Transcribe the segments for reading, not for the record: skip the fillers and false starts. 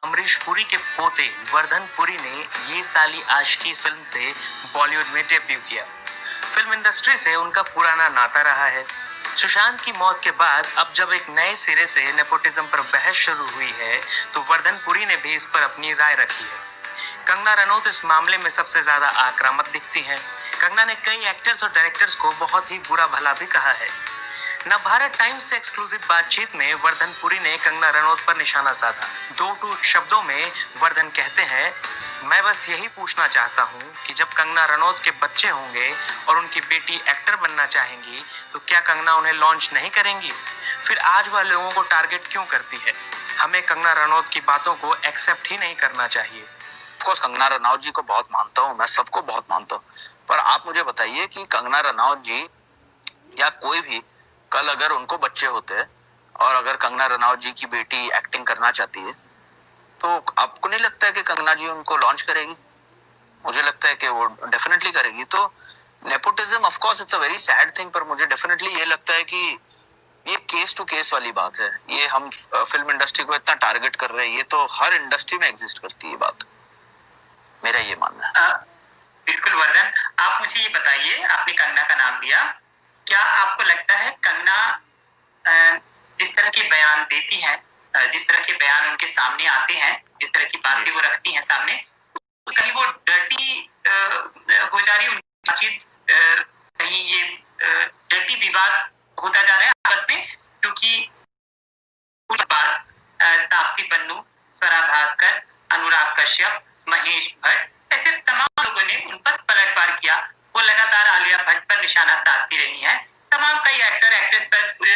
अमरीश पुरी के पोते वर्धन पुरी ने ये साली आशिकी फिल्म से बॉलीवुड में डेब्यू किया। फिल्म इंडस्ट्री से उनका पुराना नाता रहा है। सुशांत की मौत के बाद अब जब एक नए सिरे से नेपोटिज्म पर बहस शुरू हुई है, तो वर्धन पुरी ने भी इस पर अपनी राय रखी है। कंगना रनौत इस मामले में सबसे ज्यादा आक्रामक दिखती हैं। कंगना ने कई एक्टर्स और डायरेक्टर्स को बहुत ही बुरा भला भी कहा है। नवभारत टाइम्स से एक्सक्लूसिव बातचीत में वर्धन पुरी ने कंगना रनौत पर निशाना साधा। दो टूक शब्दों में वर्धन कहते हैं, मैं बस यही पूछना चाहता हूँ कि जब कंगना रनौत के बच्चे होंगे और उनकी बेटी एक्टर बनना चाहेंगी, तो क्या कंगना उन्हें लॉन्च नहीं करेंगी? फिर आज वह लोगों को टारगेट क्यों करती है? हमें कंगना रनौत की बातों को एक्सेप्ट ही नहीं करना चाहिए। ऑफकोर्स कंगना रनौत जी को बहुत मानता हूँ, मैं सबको बहुत मानता हूँ, पर आप मुझे बताइए कि कंगना रनौत जी या कोई भी कल अगर उनको बच्चे होते हैं और अगर कंगना रनौत जी की बेटी एक्टिंग करना चाहती है, तो आपको नहीं लगता है कि कंगना जी उनको लॉन्च करेगी? मुझे लगता है कि वो डेफिनेटली करेगी। तो nepotism of course it's a very sad thing, पर मुझे डेफिनेटली ये लगता है कि ये केस टू केस वाली बात है। ये हम फिल्म इंडस्ट्री को इतना टारगेट कर रहे हैं, ये तो हर इंडस्ट्री में एग्जिस्ट करती है बात, मेरा ये मानना है। बिल्कुल वर्धन, आप मुझे ये बताइए, आपने कंगना का नाम दिया, क्या आपको लगता है कंगना जिस तरह के बयान देती हैं, जिस तरह के बयान उनके सामने आते हैं, जिस तरह की बातें वो रखती हैं सामने, कहीं वो डर्टी हो जा रही है उनकी बातचीत, कहीं ये डर्टी विवाद होता जा रहा है आपस में? क्योंकि कुछ बात तापसी पन्नू, स्वरा भास्कर, अनुराग कश्यप, महेश भट्ट ऐसे तमाम लोगों ने उन पर पलटवार किया। वो लगातार आलिया भट्ट पर निशाना साधती रही हैं। तमाम कई एक्टर एक्ट्रेस पर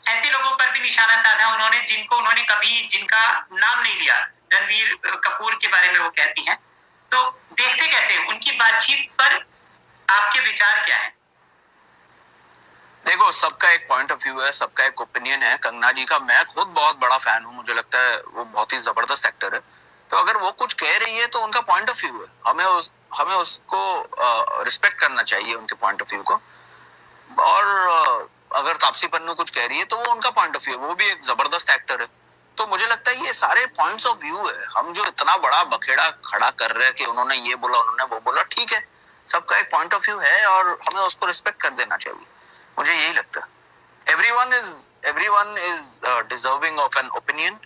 ऐसे लोगों पर भी निशाना साधा उन्होंने उन्होंने कभी जिनका नाम नहीं लिया। रणवीर कपूर के बारे में वो कहती हैं। तो देखते कैसे उनकी बातचीत पर आपके विचार क्या है? देखो, सबका एक पॉइंट ऑफ व्यू है, सबका एक ओपिनियन है। कंगना जी का मैं खुद बहुत बड़ा फैन हूँ, मुझे लगता है वो बहुत ही जबरदस्त एक्टर है। तो अगर वो कुछ कह रही है तो उनका पॉइंट ऑफ व्यू है, हमें उसको रिस्पेक्ट करना चाहिए, उनके पॉइंट ऑफ व्यू को। और अगर तापसी पन्नू कुछ कह रही है तो वो उनका पॉइंट ऑफ व्यू, वो भी एक जबरदस्त एक्टर है। तो मुझे लगता है ये सारे पॉइंट्स ऑफ व्यू है। हम जो इतना बड़ा बखेड़ा खड़ा कर रहे हैं कि उन्होंने ये बोला, उन्होंने वो बोला, ठीक है, सबका एक पॉइंट ऑफ व्यू है और हमें उसको रिस्पेक्ट कर देना चाहिए, मुझे यही लगता है। everyone is deserving of an opinion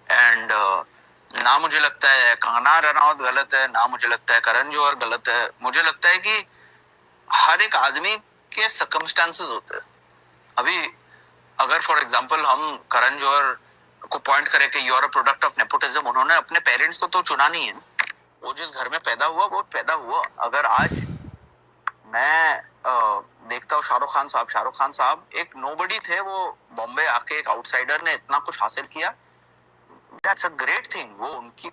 and ना मुझे लगता है कंगना रनौत गलत है, ना मुझे लगता है करण जौहर गलत है। मुझे लगता है कि हर एक आदमी के सर्कमस्टांसेस होते हैं। अभी अगर फॉर एग्जांपल हम करण जौहर को पॉइंट करें कि you are a product of nepotism, उन्होंने अपने पेरेंट्स को तो चुना नहीं है, वो जिस घर में पैदा हुआ वो पैदा हुआ। अगर आज मैं देखता हूँ शाहरुख खान साहब एक नोबडी थे, वो बॉम्बे आके एक आउटसाइडर ने इतना कुछ हासिल किया, दैट्स अ ग्रेट थिंग। वो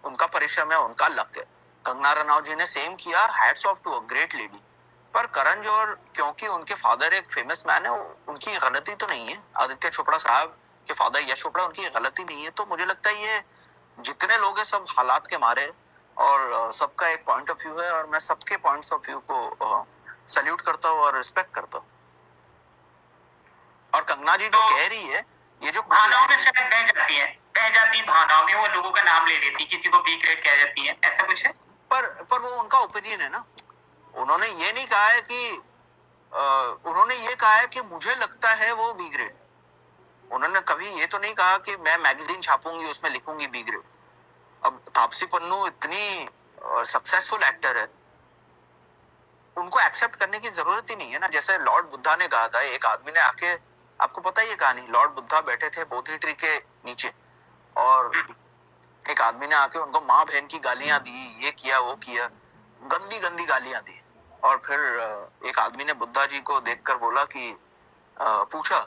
उनका परिश्रम है, उनका लक है। कंगना रनौत जी ने सेम किया, hats off to a great lady. पर करण जौहर, क्योंकि उनके फादर एक फेमस मैन है, उनकी गलती तो नहीं है। आदित्य चोपड़ा साहब के फादर यश चोपड़ा, उनकी गलती नहीं है। तो मुझे लगता है ये जितने लोग हैं सब हालात के मारे, और सबका एक पॉइंट ऑफ व्यू है, और मैं सबके पॉइंट्स ऑफ व्यू को सल्यूट करता हूँ और रिस्पेक्ट करता हूँ। और कंगना जी जो कह रही है, ये जो भावनाओं में शायद बह जाती भावनाओं में वो लोगों का नाम ले लेती, किसी को बी ग्रेड कह जाती है, ऐसा कुछ है? पर वो उनका ओपिनियन है ना। उन्होंने ये नहीं कहा है कि उन्होंने ये कहा है कि मुझे लगता है वो बी ग्रेड। उन्होंने कभी ये तो नहीं कहा कि मैं मैगजीन छापूंगी उसमें लिखूंगी बी ग्रेड। अब तापसी पन्नू इतनी सक्सेसफुल एक्टर है, उनको एक्सेप्ट करने की जरूरत ही नहीं है ना। जैसे लॉर्ड बुद्धा ने कहा था, एक आदमी ने आके, आपको पता है ये कहानी, लॉर्ड बुद्धा बैठे थे बोधि ट्री के नीचे, और एक आदमी ने आके उनको माँ बहन की गालियां दी, ये किया वो किया, गंदी गंदी गालियां दी। और फिर एक आदमी ने बुद्धा जी को देखकर बोला कि पूछा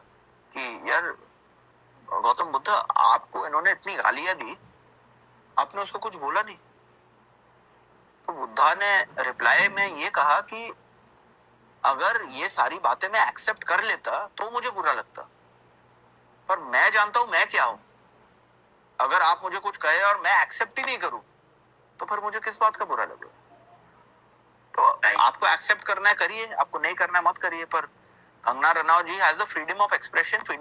कि यार गौतम बुद्ध, आपको इन्होंने इतनी गालियां दी, आपने उसको कुछ बोला नहीं? तो बुद्धा ने रिप्लाई में ये कहा कि अगर ये सारी बातें मैं एक्सेप्ट कर लेता तो मुझे बुरा लगता, पर मैं जानता हूं मैं क्या हूं। अगर आप मुझे कुछ कहे और मैं एक्सेप्ट ही नहीं करूं, तो फिर मुझे किस बात का बुरा लगेगा? तो आपको एक्सेप्ट करना है करिए, आपको नहीं करना है मत करिए। पर Kangana Ranaut ji has the freedom of expression, freedom